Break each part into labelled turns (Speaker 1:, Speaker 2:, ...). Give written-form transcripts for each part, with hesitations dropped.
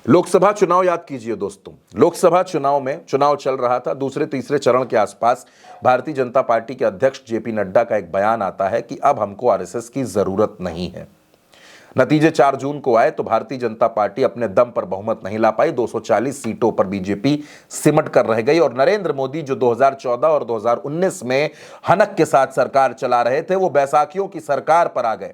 Speaker 1: लोकसभा चुनाव याद कीजिए दोस्तों, लोकसभा चुनाव में चुनाव चल रहा था। दूसरे तीसरे चरण के आसपास भारतीय जनता पार्टी के अध्यक्ष जेपी नड्डा का एक बयान आता है कि अब हमको आरएसएस की जरूरत नहीं है। नतीजे 4 जून को आए तो भारतीय जनता पार्टी अपने दम पर बहुमत नहीं ला पाई। 240 सीटों पर बीजेपी सिमट कर रह गई और नरेंद्र मोदी जो 2014 और 2019 में हनक के साथ सरकार चला रहे थे, वो बैसाखियों की सरकार पर आ गए।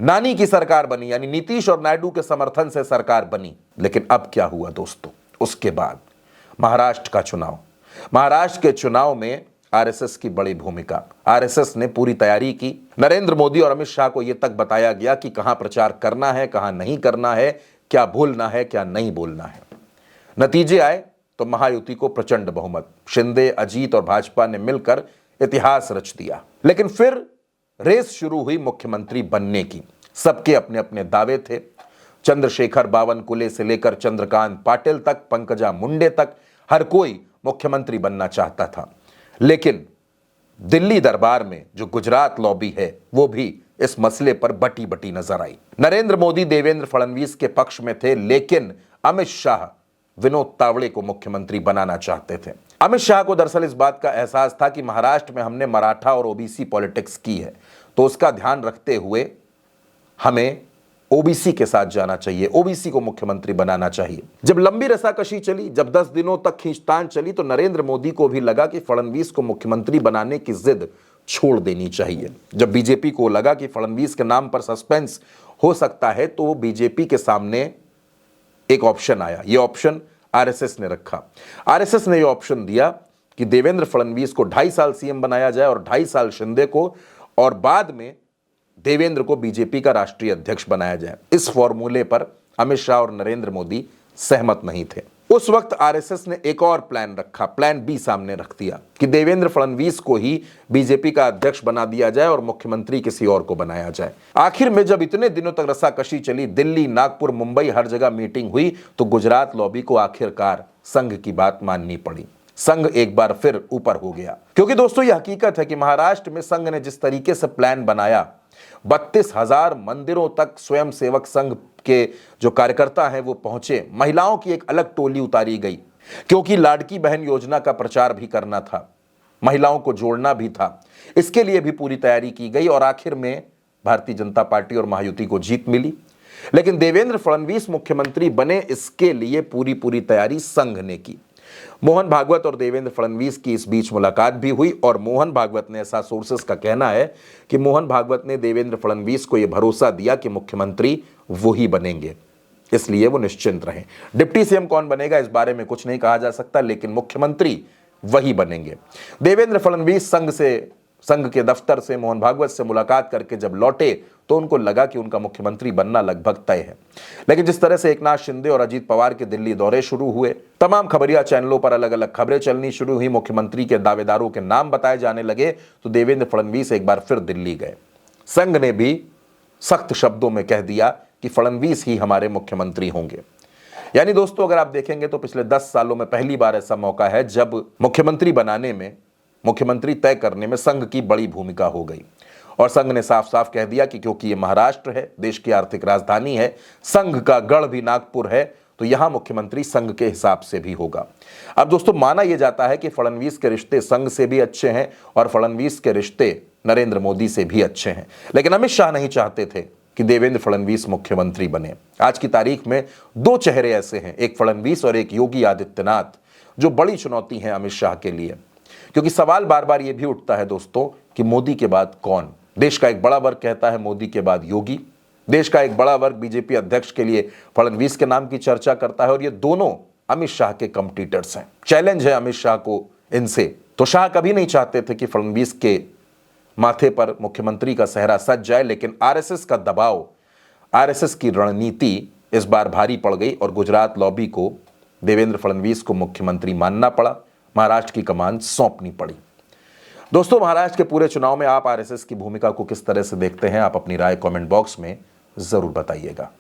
Speaker 1: नानी की सरकार बनी, यानी नीतीश और नायडू के समर्थन से सरकार बनी। लेकिन अब क्या हुआ दोस्तों, उसके बाद महाराष्ट्र का चुनाव। महाराष्ट्र के चुनाव में आरएसएस की बड़ी भूमिका। आरएसएस ने पूरी तैयारी की। नरेंद्र मोदी और अमित शाह को यह तक बताया गया कि कहां प्रचार करना है, कहां नहीं करना है, क्या बोलना है, क्या नहीं बोलना है। नतीजे आए तो महायुति को प्रचंड बहुमत। शिंदे, अजीत और भाजपा ने मिलकर इतिहास रच दिया। लेकिन फिर रेस शुरू हुई मुख्यमंत्री बनने की। सबके अपने अपने दावे थे। चंद्रशेखर बावनकुले से लेकर चंद्रकांत पाटिल तक, पंकजा मुंडे तक, हर कोई मुख्यमंत्री बनना चाहता था। लेकिन दिल्ली दरबार में जो गुजरात लॉबी है, वो भी इस मसले पर बटी बटी नजर आई। नरेंद्र मोदी देवेंद्र फडणवीस के पक्ष में थे, लेकिन अमित शाह विनोद तावड़े को मुख्यमंत्री बनाना चाहते थे। अमित शाह को दरअसल इस बात का एहसास था कि महाराष्ट्र में हमने मराठा और ओबीसी पॉलिटिक्स की है, तो उसका ध्यान रखते हुए हमें ओबीसी के साथ जाना चाहिए, ओबीसी को मुख्यमंत्री बनाना चाहिए। जब लंबी रसाकशी चली, जब 10 दिनों तक खींचतान चली, तो नरेंद्र मोदी को भी लगा कि फडणवीस को मुख्यमंत्री बनाने की जिद छोड़ देनी चाहिए। जब बीजेपी को लगा कि फडणवीस के नाम पर सस्पेंस हो सकता है, तो बीजेपी के सामने एक ऑप्शन आया। यह ऑप्शन आरएसएस ने रखा। आरएसएस ने यह ऑप्शन दिया कि देवेंद्र फडणवीस को 2.5 साल सीएम बनाया जाए और 2.5 साल शिंदे को, और बाद में देवेंद्र को बीजेपी का राष्ट्रीय अध्यक्ष बनाया जाए। इस फॉर्मूले पर अमित शाह और नरेंद्र मोदी सहमत नहीं थे। उस वक्त आरएसएस ने एक और प्लान रखा, प्लान बी सामने रख दिया कि देवेंद्र फडणवीस को ही बीजेपी का अध्यक्ष बना दिया जाए और मुख्यमंत्री किसी और को बनाया जाए। आखिर में जब इतने दिनों तक रस्साकशी चली, दिल्ली, नागपुर, मुंबई, हर जगह मीटिंग हुई, तो गुजरात लॉबी को आखिरकार संघ की बात माननी पड़ी। संघ एक बार फिर ऊपर हो गया, क्योंकि दोस्तों यह हकीकत है कि महाराष्ट्र में संघ ने जिस तरीके से प्लान बनाया, 32,000 मंदिरों तक स्वयंसेवक संघ के जो कार्यकर्ता हैं वो पहुंचे। महिलाओं की एक अलग टोली उतारी गई, क्योंकि लाडकी बहन योजना का प्रचार भी करना था, महिलाओं को जोड़ना भी था। इसके लिए भी पूरी तैयारी की गई और आखिर में भारतीय जनता पार्टी और महायुति को जीत मिली। लेकिन देवेंद्र फडणवीस मुख्यमंत्री बने, इसके लिए पूरी तैयारी संघ ने की। मोहन भागवत और देवेंद्र फडणवीस की इस बीच मुलाकात भी हुई और मोहन भागवत ने, ऐसा सोर्सेस का कहना है कि मोहन भागवत ने देवेंद्र फडणवीस को यह भरोसा दिया कि मुख्यमंत्री वो ही बनेंगे, इसलिए वो निश्चिंत रहे। डिप्टी सीएम कौन बनेगा इस बारे में कुछ नहीं कहा जा सकता, लेकिन मुख्यमंत्री वही बनेंगे। देवेंद्र फडणवीस संघ के दफ्तर से मोहन भागवत से मुलाकात करके जब लौटे तो उनको लगा कि उनका मुख्यमंत्री बनना लगभग तय है। लेकिन जिस तरह से एकनाथ शिंदे और अजीत पवार के दिल्ली दौरे शुरू हुए, तमाम खबरिया चैनलों पर अलग अलग खबरें चलनी शुरू हुई, मुख्यमंत्री के दावेदारों के नाम बताए जाने लगे, तो देवेंद्र फडणवीस एक बार फिर दिल्ली गए। संघ ने भी सख्त शब्दों में कह दिया कि फडणवीस ही हमारे मुख्यमंत्री होंगे। यानी दोस्तों अगर आप देखेंगे तो पिछले 10 सालों में पहली बार ऐसा मौका है जब मुख्यमंत्री बनाने में, मुख्यमंत्री तय करने में संघ की बड़ी भूमिका हो गई। और संघ ने साफ साफ कह दिया कि क्योंकि ये महाराष्ट्र है, देश की आर्थिक राजधानी है, संघ का गढ़ भी नागपुर है, तो यहां मुख्यमंत्री संघ के हिसाब से भी होगा। अब दोस्तों माना यह जाता है कि फडणवीस के रिश्ते संघ से भी अच्छे हैं और फडणवीस के रिश्ते नरेंद्र मोदी से भी अच्छे हैं। लेकिन अमित शाह नहीं चाहते थे कि देवेंद्र फडणवीस मुख्यमंत्री बने। आज की तारीख में 2 चेहरे ऐसे हैं, एक फडणवीस और एक योगी आदित्यनाथ, जो बड़ी चुनौती है अमित शाह के लिए। क्योंकि सवाल बार बार यह भी उठता है दोस्तों कि मोदी के बाद कौन। देश का एक बड़ा वर्ग कहता है मोदी के बाद योगी, देश का एक बड़ा वर्ग बीजेपी अध्यक्ष के लिए फडणवीस के नाम की चर्चा करता है, और ये दोनों अमित शाह के कंपटीटर्स हैं। चैलेंज है अमित शाह को इनसे। तो शाह कभी नहीं चाहते थे कि फडणवीस के माथे पर मुख्यमंत्री का सेहरा सज जाए, लेकिन आरएसएस का दबाव, आरएसएस की रणनीति इस बार भारी पड़ गई और गुजरात लॉबी को देवेंद्र फडणवीस को मुख्यमंत्री मानना पड़ा, महाराष्ट्र की कमान सौंपनी पड़ी। दोस्तों महाराष्ट्र के पूरे चुनाव में आप आरएसएस की भूमिका को किस तरह से देखते हैं, आप अपनी राय कमेंट बॉक्स में जरूर बताइएगा।